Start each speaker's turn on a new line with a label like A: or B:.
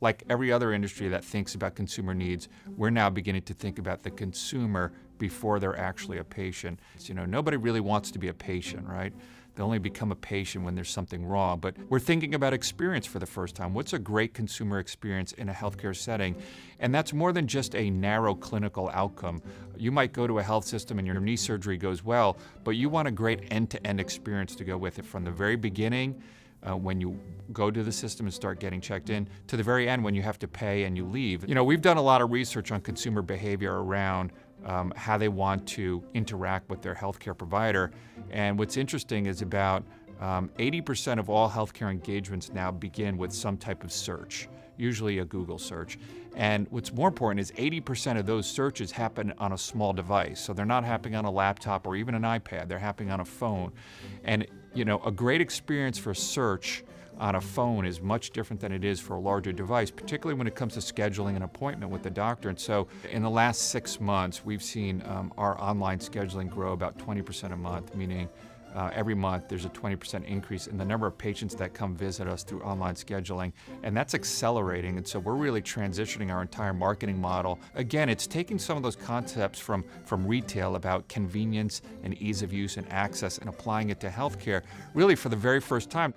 A: Like every other industry that thinks about consumer needs, we're now beginning to think about the consumer before they're actually a patient. You know, nobody really wants to be a patient, right? They only become a patient when there's something wrong. But we're thinking about experience for the first time. What's a great consumer experience in a healthcare setting? And that's more than just a narrow clinical outcome. You might go to a health system and your knee surgery goes well, but you want a great end-to-end experience to go with it from the very beginning, when you go to the system and start getting checked in, to the very end when you have to pay and you leave. You know, we've done a lot of research on consumer behavior around how they want to interact with their healthcare provider. And what's interesting is about 80% of all healthcare engagements now begin with some type of search, usually a Google search. And what's more important is 80% of those searches happen on a small device. So they're not happening on a laptop or even an iPad, they're happening on a phone. And you know, a great experience for search on a phone is much different than it is for a larger device, particularly when it comes to scheduling an appointment with the doctor. And so in the last 6 months, we've seen our online scheduling grow about 20% a month, meaning every month there's a 20% increase in the number of patients that come visit us through online scheduling, and that's accelerating. And so we're really transitioning our entire marketing model. Again, it's taking some of those concepts from retail about convenience and ease of use and access and applying it to healthcare really for the very first time.